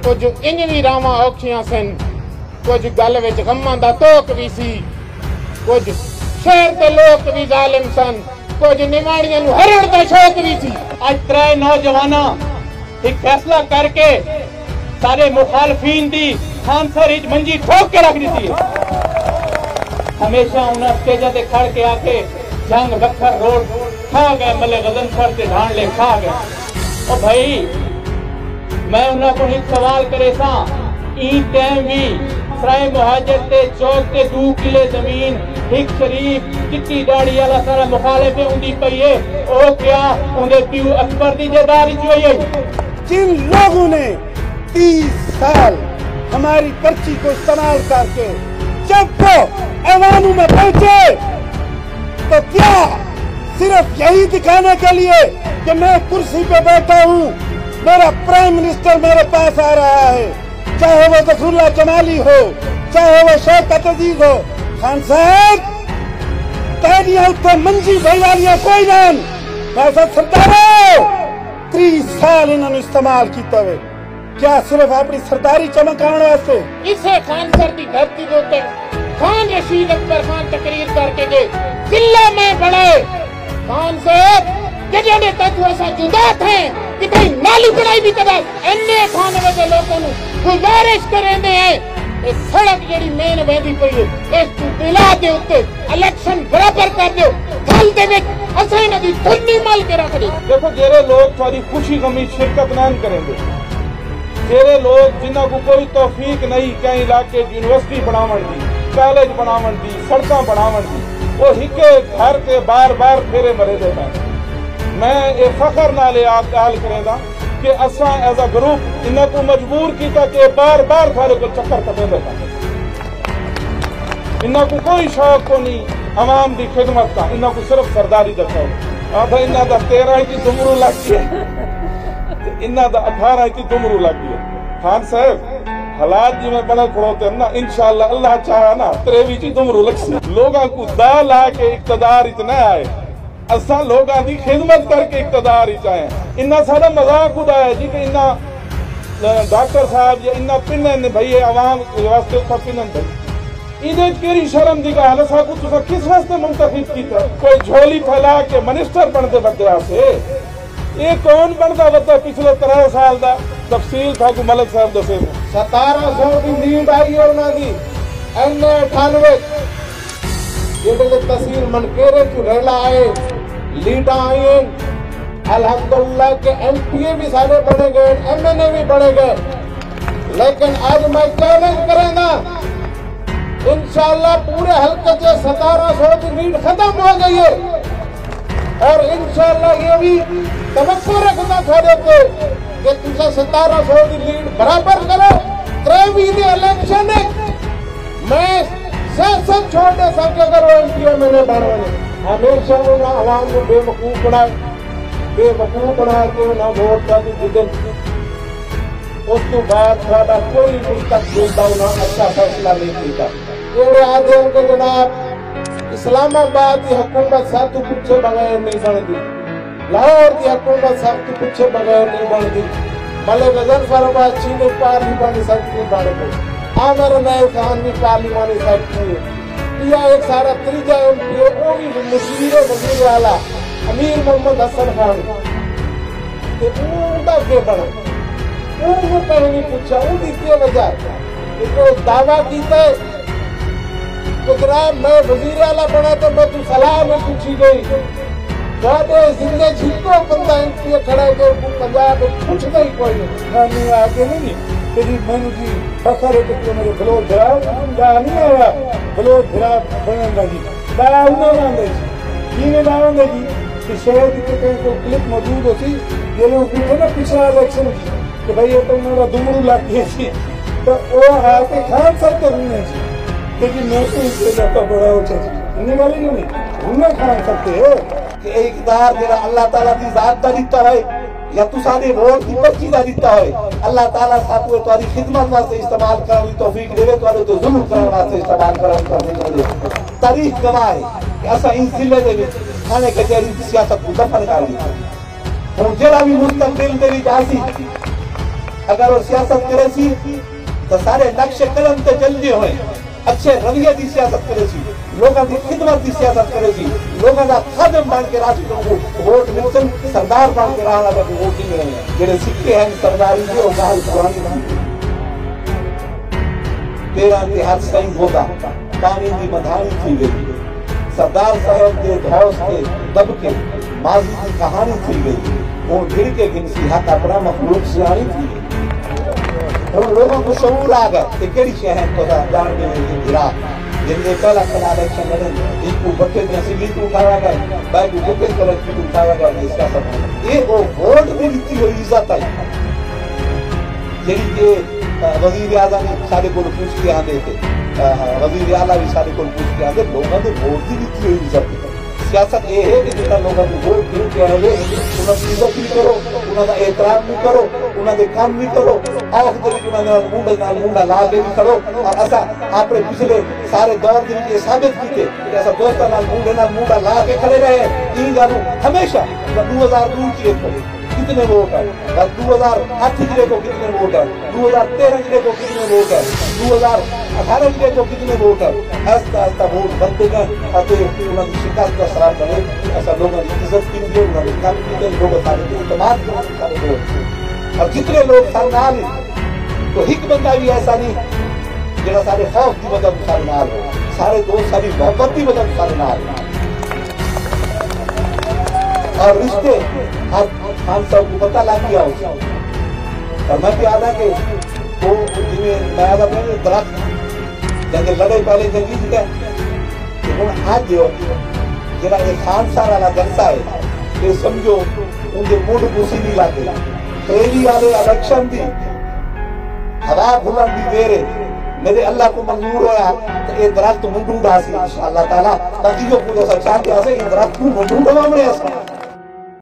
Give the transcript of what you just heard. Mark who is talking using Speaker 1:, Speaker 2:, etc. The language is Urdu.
Speaker 1: کچھ انج بھی راواں اوکھیاں سن کچھ گل وچ غماں دا توک بھی سی کچھ شہر دے لوگ بھی ظالم سن کچھ نماڑیاں نو ہرن دا شوق بھی سی
Speaker 2: اج ترے نوجواناں ایک فیصلہ کر کے سارے مخالفین دی خانسر وچ منجی ٹھوک کے رکھ دیتی ہے ہمیشہ انہاں سٹیجاں تے کھڑ کے آ کے جنگ بکھر روڈ کھا گئے ملے غزن سر تے ڈھان لے کھا گئے او بھائی میں انہاں کو ایک سوال کرے سا این ٹائم بھی سرائے مہاجر تے چوک تے 2 کلے زمین ایک شریف چٹی ڈاڑی والا سارا مخالف ہوندی پئی ہے او کیا اندے پیو اکبر دی جداری ہوئی ہے
Speaker 3: جن لوگوں نے 30 سال ہماری پرچی کو استعمال کر کے جب وہ ایوانوں میں پہنچے تو کیا صرف یہی دکھانے کے لیے کہ میں کرسی پہ بیٹھا ہوں میرا پرائم منسٹر میرے پاس آ رہا ہے چاہے وہ ظفر اللہ جمالی ہو چاہے وہ شوکت عزیز ہو خان صاحب تیریاں اتنے منجی بھائیالیاں کوئی نہیں ایسا سردارو 30 سال انہوں نے استعمال کیتا ہوئے کیا صرف اپنی سرداری چمکانے واسطے
Speaker 1: اسے خان سر دی دھرتی دوتے خان رشید اکبر خان تقریر کر کے گئے ضلع میں بڑھے خان صاحب جڑے نے تک ایسا جدا تھے کہ بھئی نالی بڑائی بھی کرے اینے کھانے دے لوگوں گزارش کریں دے ہیں اس سڑک جڑی مین ویندی پئی ہے اس بلا دے اوتے الیکشن برابر کر دیو گل دے وچ اساں انہاں دی دھنی مل کے رکھ دے
Speaker 2: دیکھو جڑے لوگ تھوڑی خوشی غمی شرکت نہ کریں گے جڑے لوگ جنہاں کو کوئی توفیق نہیں کہیں علاقے یونیورسٹی بناون دی کالج بناون دی سڑکاں بناون دی وہ ہکے گھر تے بار بار پھیرے مرے دے میں یہ فخر نال گل کریں دا کہ اساں ایز اے گروپ انہاں کو مجبور کیتا کہ بار بار تھوڑے کو چکر کٹے دے انہاں کو کوئی شوق کو نہیں عوام دی خدمت کا انہاں کو صرف سرداری دا شوق آدھا انہاں دا 13 کی دمرو لگ گیا انہاں دا 18 کی دمرو لگ گیا خان صاحب حالات جی میں بنا کھڑوتے ہیں نا انشاءاللہ اللہ چاہا نا 23 کی دمرو لگ سی لوگاں کو دا لا کے اقتدار اتنا آئے اساں لوگاں دی خدمت کر کے اقتدار ہی چاہیں انہاں سارا مذاق اڑایا جی کہ انہاں ڈاکٹر صاحب یا انہاں پنن بھئی عوام واسطے اتنا پنن بھئی انہیں کیری شرم دی گا حلسہ کو تسا کس واسطے منتخب کیتا کوئی جھولی پھیلا کے منسٹر بنتے بدیا سے یہ کون بنتا بتا پچھلے 13 سال دا تفصیل تھا کو ملک صاحب دسے
Speaker 1: 1700 کی نیند آئی ہے انہاں دی این 98 یہ بلے تحصیل منکیرے کی ریلا آئے لیڈا آئیں الحمدللہ کہ ایم پی اے بھی سارے بڑھے گئے ایم این اے بھی بڑھے گئے لیکن آج میں چیلنج کریں گا انشاءاللہ پورے حلقے سے 1700 کی لیڈ ختم ہو گئی ہے اور انشاءاللہ یہ بھی توقع رکھنا تھوڑے پہ کہ تجھے 1700 کی لیڈ برابر کرو 23 الیکشن ہے میں سیاست چھوڑنے سب اگر وہ ایم پی اے میں نے بڑھوانے ہمیشہ انہاں عوام کو بے وقوف بنا کے انہاں ووٹ کا بھی جدل اس تو بعد سارا کوئی مستقبل دا انہاں اچھا فیصلہ نہیں کیتا یہ آدھے ان کے جناب اسلام آباد کی حکومت سب تو پچھے بغیر نہیں بندی لاہور کی حکومت سب تو پچھے بغیر نہیں بندی ملک غزن فرآباد چینی پارلیمانی سیکٹری بن گئی عامر نائب خان بھی پارلیمانی سیکٹری یا ایک سارا تریجا ایم پی اے وہ بھی مشیر وزیر والا امیر محمد حسن خان کہ ان کا کیا بنا ان کو کہیں نہیں پوچھا ان کی کیا وجہ کہ دعویٰ کیتا ہے کہ جناب میں وزیر والا بنا تو میں تو صلاح میں پوچھی گئی بہتے زندے جھکو بندہ ایم پی اے کھڑا ہے کہ پنجاب کچھ نہیں کوئی نہیں آگے نہیں تیری میں جی فخر ہے کہ میرے بلو دھراب دا نہیں آیا بلو دھراب بنن لگی دا انہوں نے جی نے داؤں گے جی کہ شہر کی کہیں کوئی کلپ موجود ہوتی یہ لوگ پیٹھے نا پچھلا الیکشن کی کہ بھئی یہ تو میرا دمرو لاتی ہے جی تو وہ آ کے خان سب تو نہیں ہے جی لیکن میں تو اس سے جاتا بڑا ہو چاہتا انہیں والی نہیں انہیں خان سکتے ہیں کہ اقدار جنہا اللہ تعالیٰ دی ذات دا دیتا ہے یا تو سانے ووٹ کی پرچی دا دیتا ہے اللہ تعالیٰ صاحب کو تاری خدمت واسطے استعمال کرنے توفیق دے تو تو ظلم کرنے واسطے استعمال کرنے توفیق دے تاریخ گواہ ہے کہ ایسا ان ضلع دے کھانے کے جہری سیاست کو دفن کر دیا اور جڑا بھی مستقبل میری جاسی اگر وہ سیاست کرے سی تو سارے نقش قدم تے چلدے ہوئے اچھے رویے دی سیاست کرے سی لوگوں کی خدمت دی سیاست کرے سی لوگوں کا خادم بن کے راج کو ووٹ ملسن سردار بن کے راہ لگا ووٹ نہیں ملے جڑے سکے ہیں سرداری کے وہ گال قرآن دی تیرا تے ہر سائیں ہوتا پانی دی مدھانی تھی گئی سردار صاحب دے دھوس کے دب کے ماضی کی کہانی تھی گئی اور گھر کے گنسی حق اپنا مخلوق سیانی تھی گئی ان لوگوں کو شعور آ گئے کہ کیڑی شہر کو جان کے لیے گرا جن نے پہلا کلا الیکشن لڑن ان کو بٹے میں سیلی تو اٹھایا گیا بائی کو بٹے کلر کی اٹھایا گیا اس کا سب یہ وہ ووٹ بھی دیتی ہوئی عزت ہے جنہی کہ وزیر اعظم سارے کو پوچھ کے آدھے تھے وزیر اعلیٰ بھی سارے کو پوچھ کے آدھے لوگوں نے ووٹ بھی دیتی ہوئی عزت ہے سیاست یہ ہے کہ جتنا لوگوں نے ووٹ دے کے آئے انہوں کی عزت بھی کرو انہوں کا احترام بھی کرو انہوں نے کام بھی کرو آخ دے بھی انہوں نے مونڈا لا کے بھی کرو اور ایسا آپ نے پچھلے سارے دور دن کے ثابت کیتے کہ ایسا دوستہ مونڈا لا کے کھڑے رہے تین گانوں ہمیشہ 2002 کی ایک کرے کتنے ووٹ ہے 2008 جلے کو کتنے ووٹ ہے 2013 جلے کو کتنے ووٹ ہے 2018 جلے کو کتنے ووٹ ہے ایسا ایسا ووٹ بنتے گئے تاکہ انہوں نے شکست کا سراب کرے ایسا لوگوں نے عزت کی لیے انہوں نے کام کی لیے لوگوں سارے اعتماد کی سارے ووٹ اور جتنے لوگ سارے نال تو ایک بندہ بھی ایسا نہیں جڑا سارے خوف کی وجہ سارے نال ہو سارے دوست ساری محبت کی وجہ سارے نال اور رشتے ہم سب کو پتہ لگ گیا ہو اور میں بھی آدھا کہ وہ میں آدھا میں درخت جنگے لڑے پہلے جنگی جگہ کہ انہوں آج جو جنہا ایک خان سارا لا جلسہ ہے کہ سمجھو ان کے موڈ گوسی نہیں لاتے پہلی والے الیکشن دی ہوا بھولن دی دیرے میرے اللہ کو منظور ہویا تو یہ درخت منڈو ڈا سی انشاءاللہ تعالیٰ تاکہ جو پوجا سا چاہتے ہیں یہ درخت کو منڈو ڈا مڑے ایسا